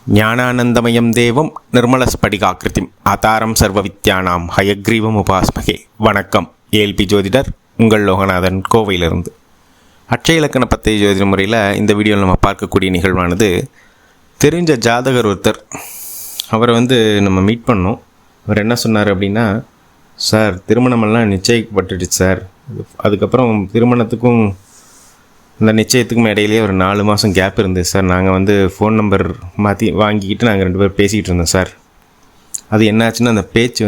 ஞானானந்தமயம் தேவம் நிர்மலஸ்படிகாக்கிருதிம் ஆதாரம் சர்வவித்யானாம் ஹயக்ரீவம் உபாஸ்மகே. வணக்கம். ஏஎல்பி ஜோதிடர் உங்கள் லோகநாதன், கோவையிலிருந்து. அட்சய இலக்கண பத்தை ஜோதிட முறையில் இந்த வீடியோவில் நம்ம பார்க்கக்கூடிய நிகழ்வானது, தெரிஞ்ச ஜாதகர் ஒருத்தர், அவரை நம்ம மீட் பண்ணோம். அவர் என்ன சொன்னார் அப்படின்னா, சார் திருமணமெல்லாம் நிச்சயிக்கப்பட்டுடுச்சு சார், அதுக்கப்புறம் திருமணத்துக்கும் இந்த நிச்சயத்துக்கும் இடையிலேயே ஒரு 4 மாதம் கேப் இருந்தது சார். நாங்கள் ஃபோன் நம்பர் மாற்றி வாங்கிக்கிட்டு நாங்கள் 2 பேர் பேசிக்கிட்டு இருந்தோம் சார். அது என்னாச்சுன்னா அந்த பேச்சு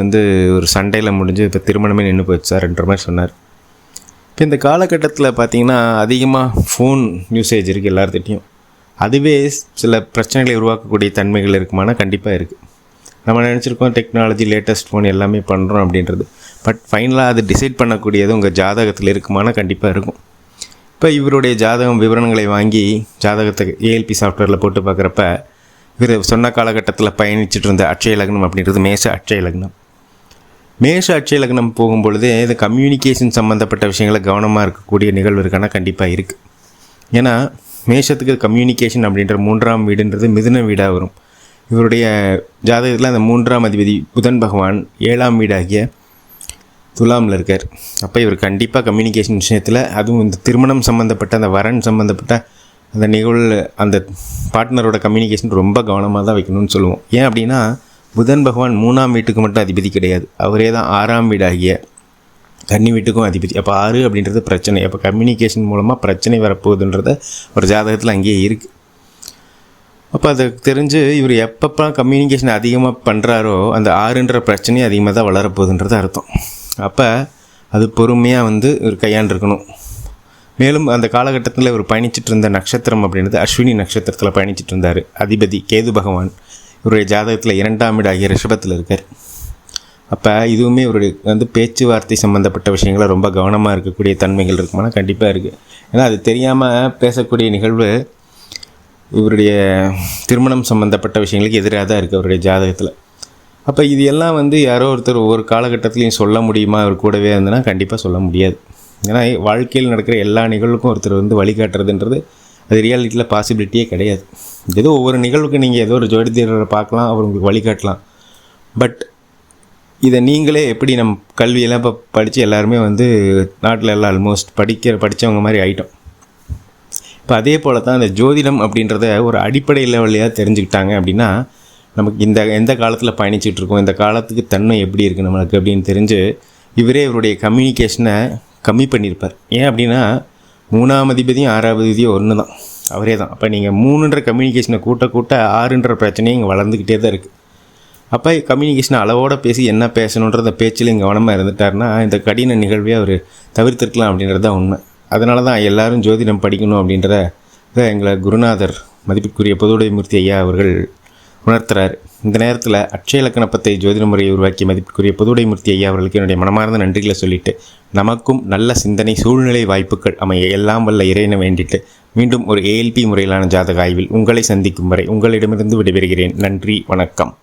ஒரு சண்டையில் முடிஞ்சு இப்போ திருமணமே நின்று போச்சு சார்ன்ற மாதிரி சொன்னார். இப்போ இந்த காலகட்டத்தில் பார்த்திங்கன்னா அதிகமாக ஃபோன் யூசேஜ் இருக்குது எல்லார்த்திட்டையும். அதுவே சில பிரச்சனைகளை உருவாக்கக்கூடிய தன்மைகள் இருக்குமானா கண்டிப்பாக இருக்குது. நம்ம நினச்சிருக்கோம் டெக்னாலஜி லேட்டஸ்ட் ஃபோன் எல்லாமே பண்ணுறோம் அப்படின்றது. பட் ஃபைனலாக அது டிசைட் பண்ணக்கூடியது உங்கள் ஜாதகத்தில் இருக்குமானா கண்டிப்பாக இருக்கும். இப்போ இவருடைய ஜாதகம் விவரங்களை வாங்கி ஜாதகத்தை ஏஎல்பி சாஃப்ட்வேரில் போட்டு பார்க்குறப்ப, இவர் சொன்ன காலகட்டத்தில் பயணிச்சுட்டு இருந்த அட்சய லக்னம் அப்படின்றது மேஷ அட்சய லக்னம். மேஷ அட்சய லக்னம் போகும்பொழுதே இந்த கம்யூனிகேஷன் சம்மந்தப்பட்ட விஷயங்களை கவனமாக இருக்கக்கூடிய நிகழ்வு இருக்கானா கண்டிப்பாக இருக்குது. ஏன்னா மேஷத்துக்கு கம்யூனிகேஷன் அப்படின்ற 3ஆம் வீடுன்றது மிதுன வீடாக வரும். இவருடைய ஜாதகத்தில் அந்த 3ஆம் அதிபதி புதன் பகவான் 7ஆம் வீடாகிய துலாமில் இருக்கார். அப்போ இவர் கண்டிப்பாக கம்யூனிகேஷன் விஷயத்தில், அதுவும் இந்த திருமணம் சம்மந்தப்பட்ட அந்த வரன் சம்மந்தப்பட்ட அந்த நிகழ்வு, அந்த பார்ட்னரோட கம்யூனிகேஷன் ரொம்ப கவனமாக தான் வைக்கணும்னு சொல்லுவோம். ஏன் அப்படின்னா புதன் பகவான் 3ஆம் வீட்டுக்கு மட்டும் அதிபதி கிடையாது, அவரே தான் 6ஆம் வீடாகிய கன்னி வீட்டுக்கும் அதிபதி. அப்போ 6 அப்படின்றது பிரச்சனை. அப்போ கம்யூனிகேஷன் மூலமாக பிரச்சனை வரப்போகுதுன்றத ஒரு ஜாதகத்தில் அங்கேயே இருக்குது. அப்போ அதை தெரிஞ்சு இவர் எப்பப்போ கம்யூனிகேஷன் அதிகமாக பண்ணுறாரோ அந்த 6ன்ற பிரச்சனையும் அதிகமாக தான் வளரப்போகுதுன்றது அர்த்தம். அப்போ அது பொறுமையாக இவர் கையாண்டிருக்கணும். மேலும் அந்த காலகட்டத்தில் இவர் பயணிச்சுட்டு இருந்த நட்சத்திரம் அப்படின்றது அஸ்வினி நட்சத்திரத்தில் பயணிச்சுட்டு இருந்தார். அதிபதி கேது பகவான் இவருடைய ஜாதகத்தில் 2ஆம் வீடாகிய ரிஷபத்தில் இருக்கார். அப்போ இதுவுமே இவருடைய பேச்சுவார்த்தை சம்மந்தப்பட்ட விஷயங்களை ரொம்ப கவனமாக இருக்கக்கூடிய தன்மைகள் இருக்குமானா கண்டிப்பாக இருக்குது. ஏன்னா அது தெரியாமல் பேசக்கூடிய நிகழ்வு இவருடைய திருமணம் சம்மந்தப்பட்ட விஷயங்களுக்கு எதிராக தான் இருக்குது அவருடைய ஜாதகத்தில். அப்போ இது எல்லாம் யாரோ ஒருத்தர் ஒவ்வொரு காலகட்டத்துலையும் சொல்ல முடியுமா அவர் கூடவே இருந்ததுன்னா கண்டிப்பாக சொல்ல முடியாது. ஏன்னா வாழ்க்கையில் நடக்கிற எல்லா நிகழ்வுக்கும் ஒருத்தர் வழிகாட்டுறதுன்றது அது ரியாலிட்டியில் பாசிபிலிட்டியே கிடையாது. ஏதோ ஒவ்வொரு நிகழ்வுக்கு நீங்கள் ஏதோ ஒரு ஜோதிடரை பார்க்கலாம், அவர் உங்களுக்கு வழிகாட்டலாம். பட் இதை நீங்களே எப்படி நம்ம கல்வியெல்லாம் இப்போ படித்து எல்லாருமே நாட்டில் எல்லாம் ஆல்மோஸ்ட் படித்தவங்க மாதிரி ஆகிட்டோம். இப்போ அதே போல் தான் இந்த ஜோதிடம் அப்படின்றத ஒரு அடிப்படை லெவலையாக தெரிஞ்சுக்கிட்டாங்க அப்படின்னா நமக்கு எந்த காலத்தில் பயணிச்சிட்ருக்கோம், இந்த காலத்துக்கு தன்மை எப்படி இருக்குது நம்மளுக்கு அப்படின்னு தெரிஞ்சு இவரே இவருடைய கம்யூனிகேஷனை கம்மி பண்ணியிருப்பார். ஏன் அப்படின்னா 3ஆம் அதிபதியும் 6ஆவது அதிபதியும் ஒன்று தான், அவரே தான். அப்போ நீங்கள் 3ன்ற கம்யூனிகேஷனை கூட்ட 6ன்ற பிரச்சனையும் இங்கே வளர்ந்துக்கிட்டே தான் இருக்குது. அப்போ கம்யூனிகேஷனை அளவோடு பேசி என்ன பேசணுன்ற பேச்சில் இங்கே கவனமாக இருந்துட்டார்னா இந்த கடின நிகழ்வே அவர் தவிர்த்திருக்கலாம் அப்படின்றது தான் உண்மை. அதனால தான் எல்லோரும் ஜோதிடம் படிக்கணும் அப்படின்றத எங்களை குருநாதர் மதிப்பிற்குரிய பொதுவுடைமூர்த்தி ஐயா அவர்கள் உணர்த்துறார். இந்த நேரத்தில் அட்சய இலக்கண பத்தை ஜோதிட முறையை உருவாக்கிய மதிப்பிற்குரிய பொதுவுடைமூர்த்தி ஐயா அவர்களுக்கு என்னுடைய மனமார்ந்த நன்றிகளை சொல்லிவிட்டு, நமக்கும் நல்ல சிந்தனை சூழ்நிலை வாய்ப்புகள் அமைய எல்லாம் வல்ல இறைவனை வேண்டிட்டு மீண்டும் ஒரு ஏஎல்பி முறையிலான ஜாதக ஆய்வில் உங்களை சந்திக்கும் வரை உங்களிடமிருந்து விடைபெறுகிறேன். நன்றி, வணக்கம்.